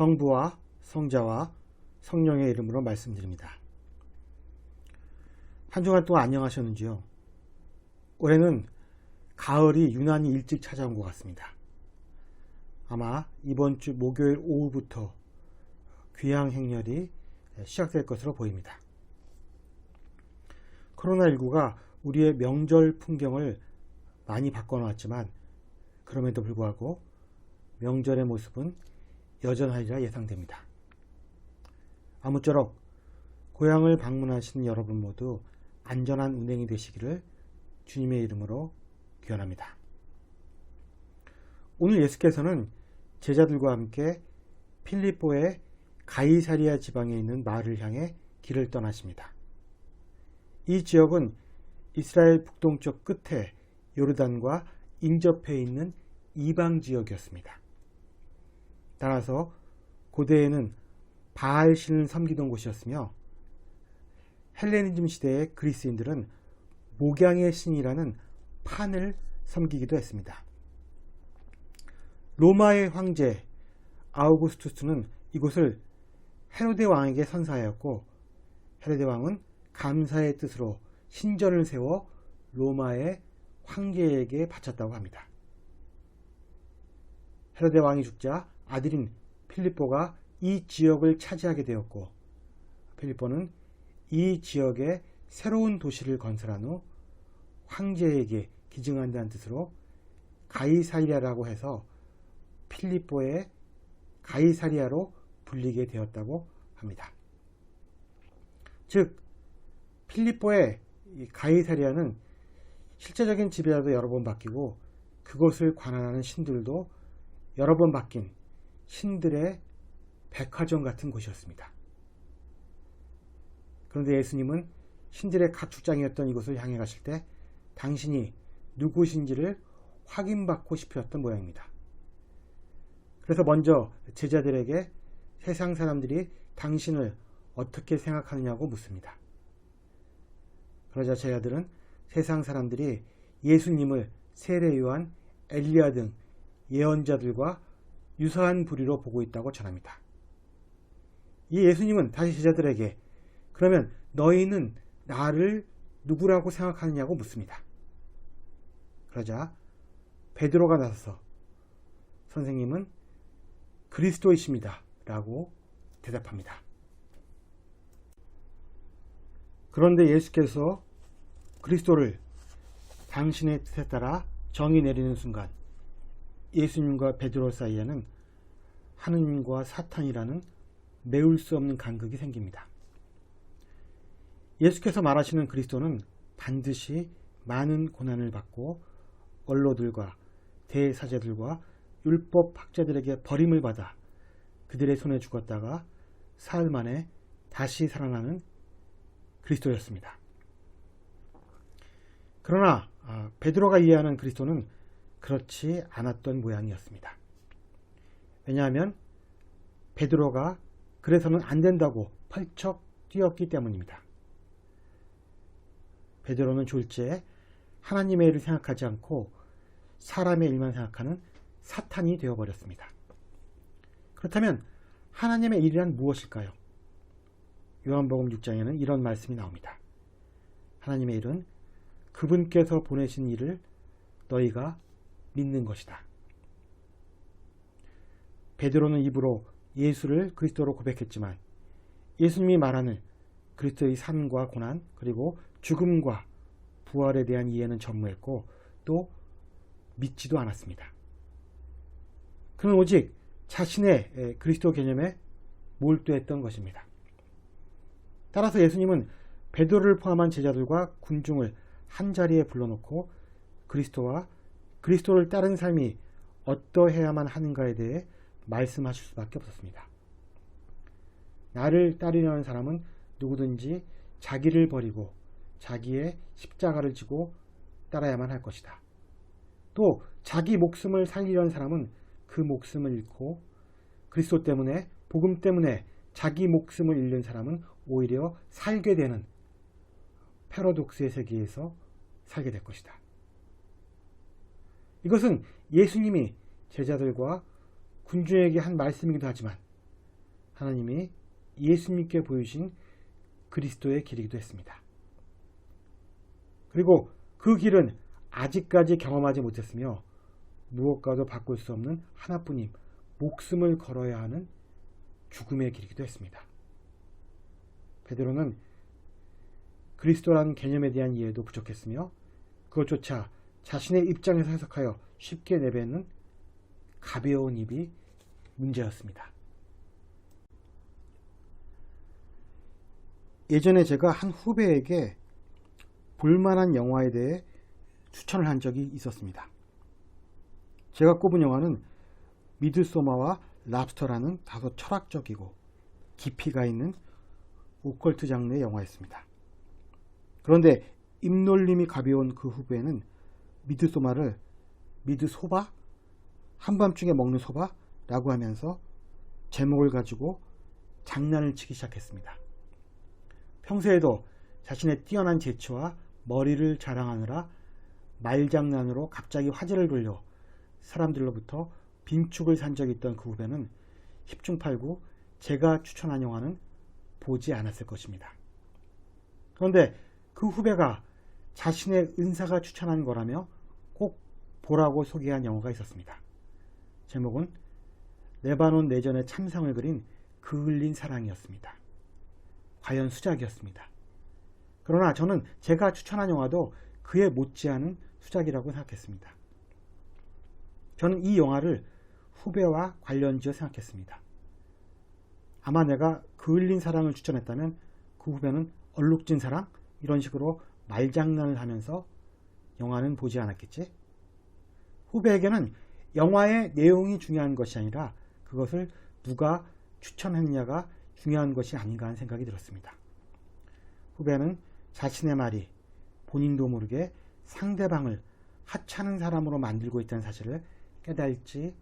성부와 성자와 성령의 이름으로 말씀드립니다. 한 주간 동안 안녕하셨는지요? 올해는 가을이 유난히 일찍 찾아온 것 같습니다. 아마 이번 주 목요일 오후부터 귀향 행렬이 시작될 것으로 보입니다. 코로나19가 우리의 명절 풍경을 많이 바꿔놓았지만 그럼에도 불구하고 명절의 모습은 여전하리라 예상됩니다. 아무쪼록 고향을 방문하신 여러분 모두 안전한 운행이 되시기를 주님의 이름으로 기원합니다. 오늘 예수께서는 제자들과 함께 필립보의 가이사리아 지방에 있는 마을을 향해 길을 떠나십니다. 이 지역은 이스라엘 북동쪽 끝에 요르단과 인접해 있는 이방 지역이었습니다. 따라서 고대에는 바알 신을 섬기던 곳이었으며 헬레니즘 시대의 그리스인들은 목양의 신이라는 판을 섬기기도 했습니다. 로마의 황제 아우구스투스는 이곳을 헤로데 왕에게 선사하였고 헤로데 왕은 감사의 뜻으로 신전을 세워 로마의 황제에게 바쳤다고 합니다. 헤로데 왕이 죽자 아들인 필립보가 이 지역을 차지하게 되었고 필립보는 이 지역에 새로운 도시를 건설한 후 황제에게 기증한다는 뜻으로 가이사리아라고 해서 필립보의 가이사리아로 불리게 되었다고 합니다. 즉 필립보의 가이사리아는 실제적인 지배자도 여러 번 바뀌고 그곳을 관할하는 신들도 여러 번 바뀐 신들의 백화점 같은 곳이었습니다. 그런데 예수님은 신들의 가축장이었던 이곳을 향해 가실 때 당신이 누구신지를 확인받고 싶으셨던 모양입니다. 그래서 먼저 제자들에게 세상 사람들이 당신을 어떻게 생각하느냐고 묻습니다. 그러자 제자들은 세상 사람들이 예수님을 세례 요한, 엘리야 등 예언자들과 유사한 부류로 보고 있다고 전합니다. 이 예수님은 다시 제자들에게 그러면 너희는 나를 누구라고 생각하느냐고 묻습니다. 그러자 베드로가 나서서 선생님은 그리스도이십니다 라고 대답합니다. 그런데 예수께서 그리스도를 당신의 뜻에 따라 정의 내리는 순간 예수님과 베드로 사이에는 하느님과 사탄이라는 메울 수 없는 간극이 생깁니다. 예수께서 말하시는 그리스도는 반드시 많은 고난을 받고 원로들과 대사제들과 율법학자들에게 버림을 받아 그들의 손에 죽었다가 사흘 만에 다시 살아나는 그리스도였습니다. 그러나 베드로가 이해하는 그리스도는 그렇지 않았던 모양이었습니다. 왜냐하면 베드로가 그래서는 안 된다고 펄쩍 뛰었기 때문입니다. 베드로는 졸지에 하나님의 일을 생각하지 않고 사람의 일만 생각하는 사탄이 되어버렸습니다. 그렇다면 하나님의 일이란 무엇일까요? 요한복음 6장에는 이런 말씀이 나옵니다. 하나님의 일은 그분께서 보내신 일을 너희가 믿는 것이다. 베드로는 입으로 예수를 그리스도로 고백했지만 예수님이 말하는 그리스도의 삶과 고난 그리고 죽음과 부활에 대한 이해는 전무했고 또 믿지도 않았습니다. 그는 오직 자신의 그리스도 개념에 몰두했던 것입니다. 따라서 예수님은 베드로를 포함한 제자들과 군중을 한자리에 불러놓고 그리스도와 그리스도를 따른 삶이 어떠해야만 하는가에 대해 말씀하실 수밖에 없었습니다. 나를 따르려는 사람은 누구든지 자기를 버리고 자기의 십자가를 지고 따라야만 할 것이다. 또 자기 목숨을 살리려는 사람은 그 목숨을 잃고 그리스도 때문에 복음 때문에 자기 목숨을 잃는 사람은 오히려 살게 되는 패러독스의 세계에서 살게 될 것이다. 이것은 예수님이 제자들과 군중에게 한 말씀이기도 하지만 하나님이 예수님께 보여주신 그리스도의 길이기도 했습니다. 그리고 그 길은 아직까지 경험하지 못했으며 무엇과도 바꿀 수 없는 하나뿐인 목숨을 걸어야 하는 죽음의 길이기도 했습니다. 베드로는 그리스도라는 개념에 대한 이해도 부족했으며 그것조차 자신의 입장에서 해석하여 쉽게 내뱉는 가벼운 입이 문제였습니다. 예전에 제가 한 후배에게 볼만한 영화에 대해 추천을 한 적이 있었습니다. 제가 꼽은 영화는 미드소마와 랍스터라는 다소 철학적이고 깊이가 있는 오컬트 장르의 영화였습니다. 그런데 입놀림이 가벼운 그 후배는 미드소마를 미드소바? 한밤중에 먹는 소바라고 하면서 제목을 가지고 장난을 치기 시작했습니다. 평소에도 자신의 뛰어난 재치와 머리를 자랑하느라 말장난으로 갑자기 화제를 돌려 사람들로부터 빈축을 산 적이 있던 그 후배는 10중 8구 제가 추천한 영화는 보지 않았을 것입니다. 그런데 그 후배가 자신의 은사가 추천한 거라며 꼭 보라고 소개한 영화가 있었습니다. 제목은 레바논 내전의 참상을 그린 그을린 사랑이었습니다. 과연 수작이었습니다. 그러나 저는 제가 추천한 영화도 그에 못지않은 수작이라고 생각했습니다. 저는 이 영화를 후배와 관련지어 생각했습니다. 아마 내가 그을린 사랑을 추천했다면 그 후배는 얼룩진 사랑? 이런 식으로 말장난을 하면서 영화는 보지 않았겠지? 후배에게는 영화의 내용이 중요한 것이 아니라 그것을 누가 추천했느냐가 중요한 것이 아닌가 하는 생각이 들었습니다. 후배는 자신의 말이 본인도 모르게 상대방을 하찮은 사람으로 만들고 있다는 사실을 깨달지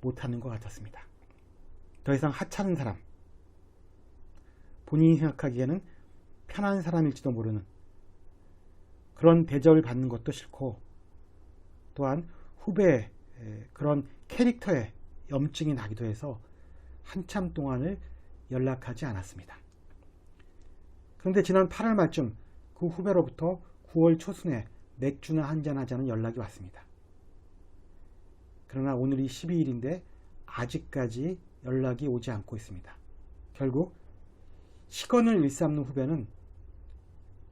못하는 것 같았습니다. 더 이상 하찮은 사람, 본인이 생각하기에는 편한 사람일지도 모르는 그런 대접을 받는 것도 싫고 또한 후배의 그런 캐릭터에 염증이 나기도 해서 한참 동안을 연락하지 않았습니다. 그런데 지난 8월 말쯤 그 후배로부터 9월 초순에 맥주나 한잔 하자는 연락이 왔습니다. 그러나 오늘이 12일인데 아직까지 연락이 오지 않고 있습니다. 결국 식언을 일삼는 후배는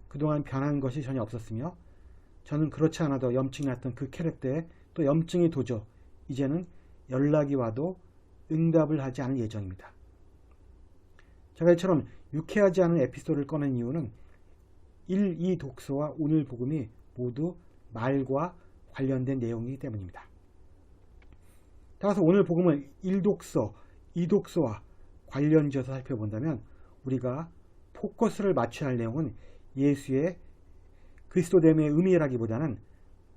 그동안 변한 것이 전혀 없었으며 저는 그렇지 않아도 염증이 났던 그 캐릭터에 또 염증이 도져 이제는 연락이 와도 응답을 하지 않을 예정입니다. 제가 이처럼 유쾌하지 않은 에피소드를 꺼낸 이유는 1, 2 독서와 오늘 복음이 모두 말과 관련된 내용이기 때문입니다. 따라서 오늘 복음을 1독서, 2독서와 관련지어서 살펴본다면 우리가 포커스를 맞춰야 할 내용은 예수의 그리스도됨의 의미라기보다는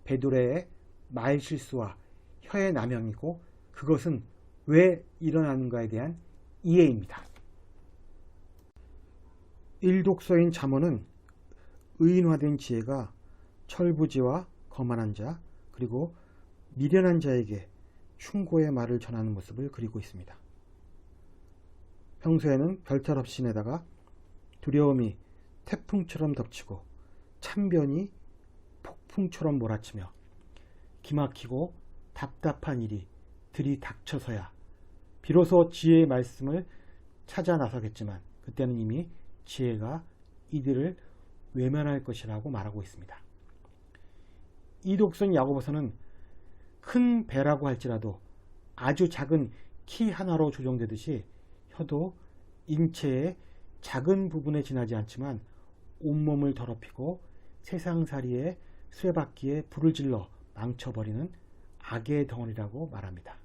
베드로의 말실수와 혀의 남용이고 그것은 왜 일어나는가에 대한 이해입니다. 1독서인 잠언은 의인화된 지혜가 철부지와 거만한 자 그리고 미련한 자에게 충고의 말을 전하는 모습을 그리고 있습니다. 평소에는 별탈 없이 지내다가 두려움이 태풍처럼 덮치고 참변이 폭풍처럼 몰아치며 기막히고 답답한 일이 들이닥쳐서야 비로소 지혜의 말씀을 찾아 나서겠지만 그때는 이미 지혜가 이들을 외면할 것이라고 말하고 있습니다. 이 독서인 야고보서는 큰 배라고 할지라도 아주 작은 키 하나로 조종되듯이 혀도 인체의 작은 부분에 지나지 않지만 온몸을 더럽히고 세상살이의 쇠바퀴에 불을 질러 망쳐버리는 악의 덩어리라고 말합니다.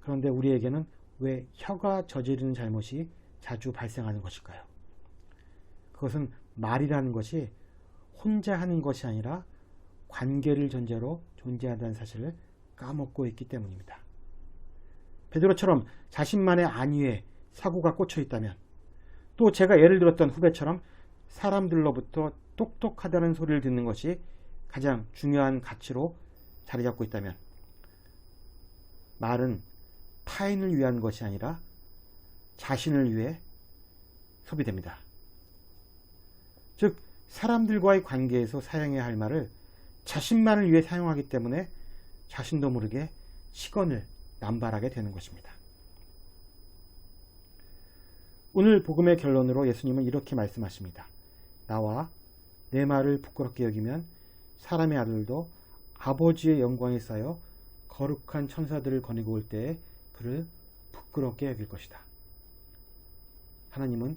그런데 우리에게는 왜 혀가 저지르는 잘못이 자주 발생하는 것일까요? 그것은 말이라는 것이 혼자 하는 것이 아니라 관계를 전제로 존재한다는 사실을 까먹고 있기 때문입니다. 베드로처럼 자신만의 안위에 사고가 꽂혀 있다면 또 제가 예를 들었던 후배처럼 사람들로부터 똑똑하다는 소리를 듣는 것이 가장 중요한 가치로 자리 잡고 있다면 말은 타인을 위한 것이 아니라 자신을 위해 소비됩니다. 즉 사람들과의 관계에서 사용해야 할 말을 자신만을 위해 사용하기 때문에 자신도 모르게 시건을 남발하게 되는 것입니다. 오늘 복음의 결론으로 예수님은 이렇게 말씀하십니다. 나와 내 말을 부끄럽게 여기면 사람의 아들도 아버지의 영광에 쌓여 거룩한 천사들을 거느리고 올 때에 그를 부끄럽게 여길 것이다. 하나님은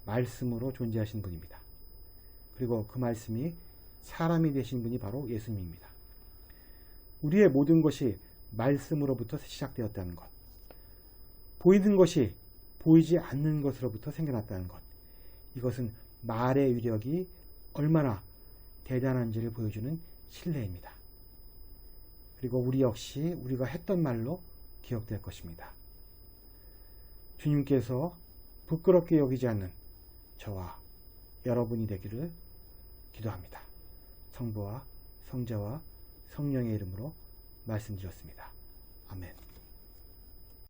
말씀으로 존재하신 분입니다. 그리고 그 말씀이 사람이 되신 분이 바로 예수님입니다. 우리의 모든 것이 말씀으로부터 시작되었다는 것, 보이는 것이 보이지 않는 것으로부터 생겨났다는 것, 이것은 말의 위력이 얼마나 대단한지를 보여주는 신뢰입니다. 그리고 우리 역시 우리가 했던 말로 기억될 것입니다. 주님께서 부끄럽게 여기지 않는 저와 여러분이 되기를 기도합니다. 성부와 성자와 성령의 이름으로 말씀드렸습니다. 아멘.